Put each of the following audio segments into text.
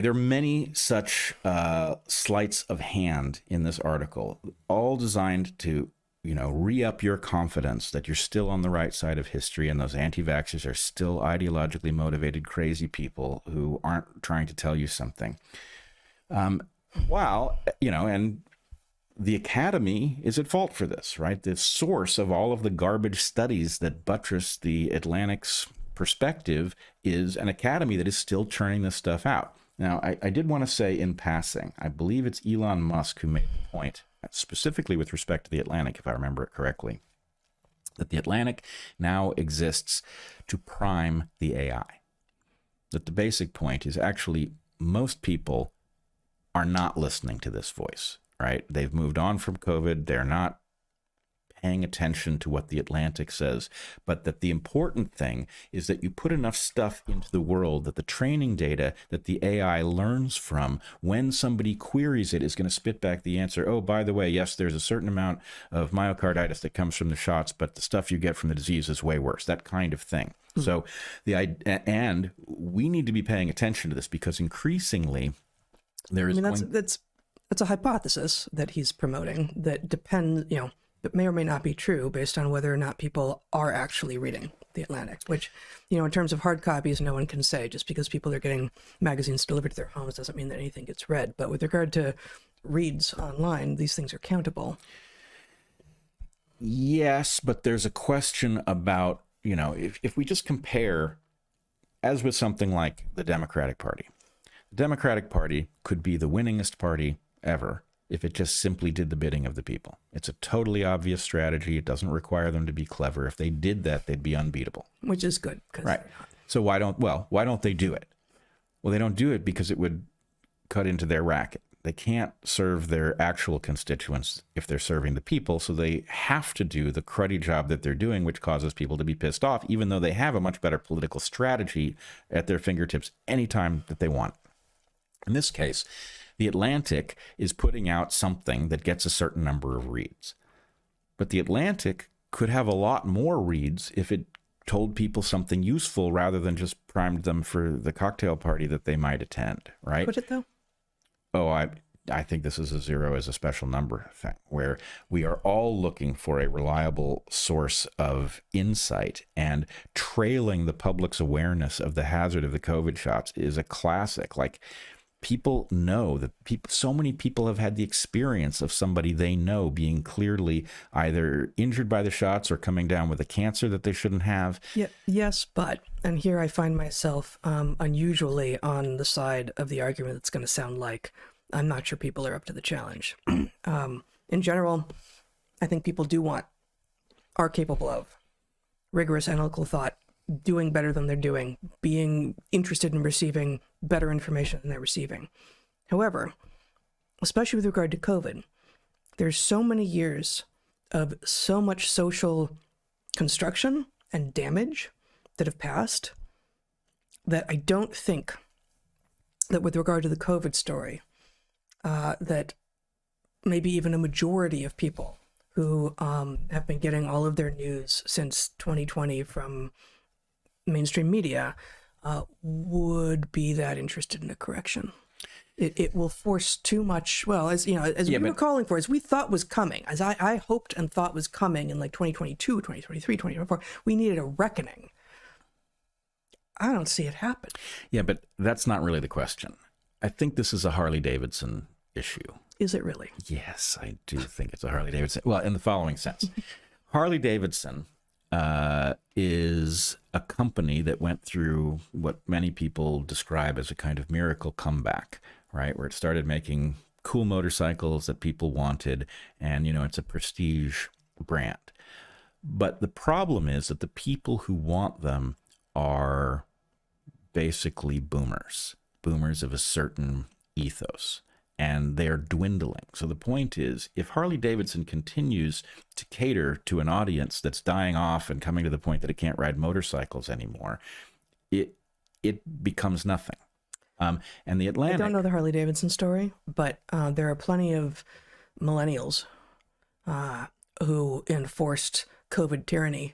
There are many such sleights of hand in this article, all designed to, re-up your confidence that you're still on the right side of history and those anti-vaxxers are still ideologically motivated crazy people who aren't trying to tell you something. And the Academy is at fault for this, right? The source of all of the garbage studies that buttress the Atlantic's perspective is an Academy that is still churning this stuff out. Now, I did want to say in passing, I believe it's Elon Musk who made the point, specifically with respect to the Atlantic, if I remember it correctly, that the Atlantic now exists to prime the AI. That the basic point is actually most people are not listening to this voice, right? They've moved on from COVID. They're not paying attention to what the Atlantic says, but that the important thing is that you put enough stuff into the world that the training data that the AI learns from, when somebody queries it, is going to spit back the answer, oh, by the way, yes, there's a certain amount of myocarditis that comes from the shots, but the stuff you get from the disease is way worse, that kind of thing. Mm-hmm. So and we need to be paying attention to this because increasingly there is that's a hypothesis that he's promoting that depends, that may or may not be true based on whether or not people are actually reading The Atlantic, which, in terms of hard copies, no one can say. Just because people are getting magazines delivered to their homes doesn't mean that anything gets read. But with regard to reads online, these things are countable. Yes, but there's a question about, if we just compare, as with something like the Democratic Party. The Democratic Party could be the winningest party ever if it just simply did the bidding of the people. It's a totally obvious strategy. It doesn't require them to be clever. If they did that, they'd be unbeatable. Which is good. Right. So why don't they do it? Well, they don't do it because it would cut into their racket. They can't serve their actual constituents if they're serving the people, so they have to do the cruddy job that they're doing, which causes people to be pissed off, even though they have a much better political strategy at their fingertips anytime that they want. In this case, The Atlantic is putting out something that gets a certain number of reads. But The Atlantic could have a lot more reads if it told people something useful rather than just primed them for the cocktail party that they might attend, right? Could it, though? Oh, I think this is a zero as a special number thing, where we are all looking for a reliable source of insight, and trailing the public's awareness of the hazard of the COVID shots is a classic. Like, people know that so many people have had the experience of somebody they know being clearly either injured by the shots or coming down with a cancer that they shouldn't have. Yeah, yes, but, and here I find myself unusually on the side of the argument that's going to sound like I'm not sure people are up to the challenge. In general, I think people are capable of rigorous analytical thought, doing better than they're doing, being interested in receiving better information than they're receiving. However, especially with regard to COVID, there's so many years of so much social construction and damage that have passed that I don't think that with regard to the COVID story, that maybe even a majority of people who have been getting all of their news since 2020 from mainstream media would be that interested in a correction. It will force too much, we were calling for, as we thought was coming, as I hoped and thought was coming in like 2022, 2023, 2024, we needed a reckoning. I don't see it happen. Yeah, but that's not really the question. I think this is a Harley-Davidson issue. Is it really? Yes, I do think it's a Harley-Davidson. Well, in the following sense. Harley-Davidson is a company that went through what many people describe as a kind of miracle comeback, right? Where it started making cool motorcycles that people wanted, and, it's a prestige brand. But the problem is that the people who want them are basically boomers of a certain ethos, and they're dwindling. So the point is, if Harley-Davidson continues to cater to an audience that's dying off and coming to the point that it can't ride motorcycles anymore, it becomes nothing. And the Atlantic... I don't know the Harley-Davidson story, but there are plenty of millennials who enforced COVID tyranny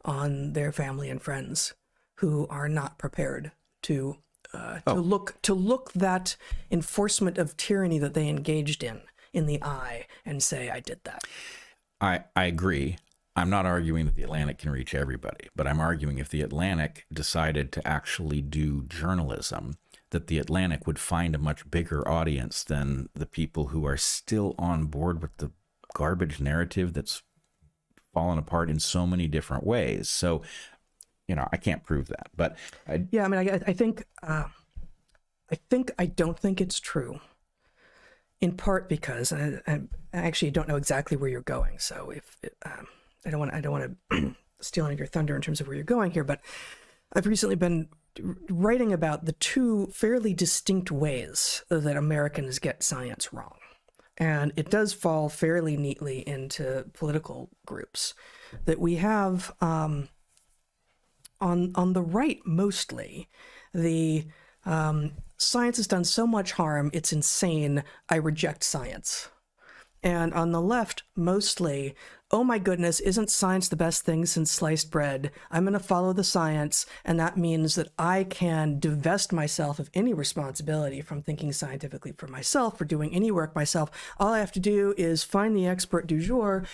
on their family and friends who are not prepared to to look that enforcement of tyranny that they engaged in the eye and say, I did that. I agree. I'm not arguing that the Atlantic can reach everybody, but I'm arguing if the Atlantic decided to actually do journalism, that the Atlantic would find a much bigger audience than the people who are still on board with the garbage narrative that's fallen apart in so many different ways. So, I can't prove that, but I think I don't think it's true. In part because I actually don't know exactly where you're going. So if I don't want to steal any of your thunder in terms of where you're going here, but I've recently been writing about the two fairly distinct ways that Americans get science wrong. And it does fall fairly neatly into political groups that we have on the right mostly. The science has done so much harm, it's insane, I reject science. And on the left, mostly, oh my goodness, isn't science the best thing since sliced bread? I'm going to follow the science, and that means that I can divest myself of any responsibility from thinking scientifically for myself, for doing any work myself. All I have to do is find the expert du jour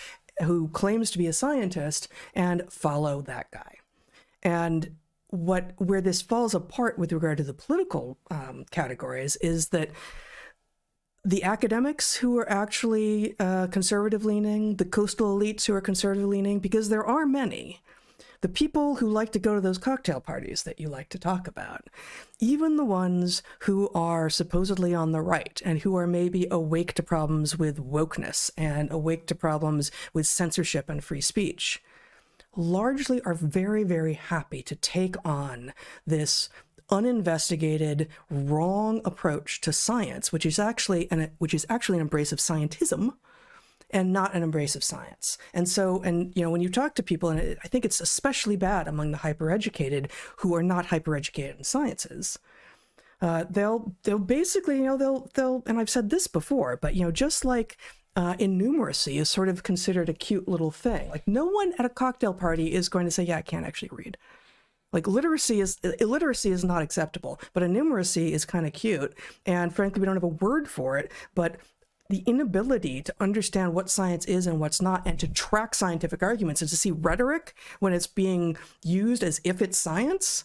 who claims to be a scientist and follow that guy. And where this falls apart with regard to the political categories is that the academics who are actually conservative leaning, the coastal elites who are conservative leaning, because there are many, the people who like to go to those cocktail parties that you like to talk about, even the ones who are supposedly on the right and who are maybe awake to problems with wokeness and awake to problems with censorship and free speech, largely are very, very happy to take on this uninvestigated, wrong approach to science, which is actually an embrace of scientism and not an embrace of science. And so, when you talk to people, and I think it's especially bad among the hyper-educated who are not hyper-educated in sciences, they'll basically, they'll, and I've said this before, but, just like innumeracy is sort of considered a cute little thing. Like, no one at a cocktail party is going to say, yeah, I can't actually read. Like, illiteracy is not acceptable, but innumeracy is kind of cute. And frankly, we don't have a word for it, but the inability to understand what science is and what's not, and to track scientific arguments and to see rhetoric when it's being used as if it's science,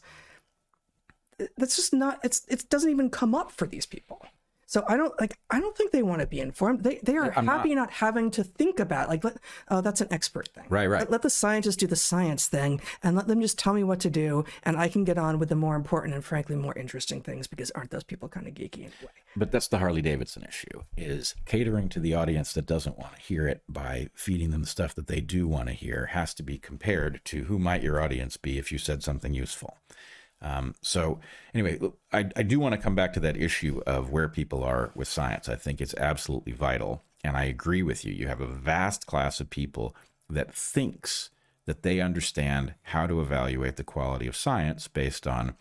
that's just not, it doesn't even come up for these people. So I don't think they want to be informed. They are happy not having to think about, like, that's an expert thing. Right. Let the scientists do the science thing and let them just tell me what to do, and I can get on with the more important and frankly more interesting things, because aren't those people kind of geeky anyway? But that's the Harley-Davidson issue, is catering to the audience that doesn't want to hear it by feeding them the stuff that they do want to hear has to be compared to who might your audience be if you said something useful. So anyway, I do want to come back to that issue of where people are with science. I think it's absolutely vital. And I agree with you. You have a vast class of people that thinks that they understand how to evaluate the quality of science based on,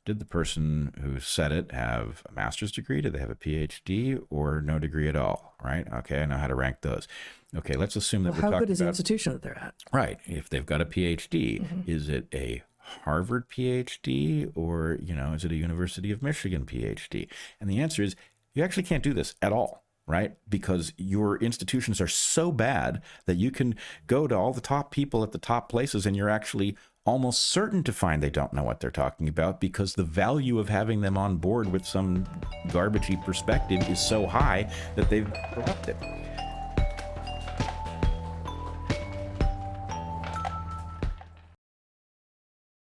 did the person who said it have a master's degree? Did they have a PhD or no degree at all? Right? Okay, I know how to rank those. Okay, let's assume that we're talking about... How good is the institution that they're at? Right. If they've got a PhD, is it a Harvard PhD or, is it a University of Michigan PhD? And the answer is you actually can't do this at all, right? Because your institutions are so bad that you can go to all the top people at the top places and you're actually almost certain to find they don't know what they're talking about, because the value of having them on board with some garbagey perspective is so high that they've corrupted.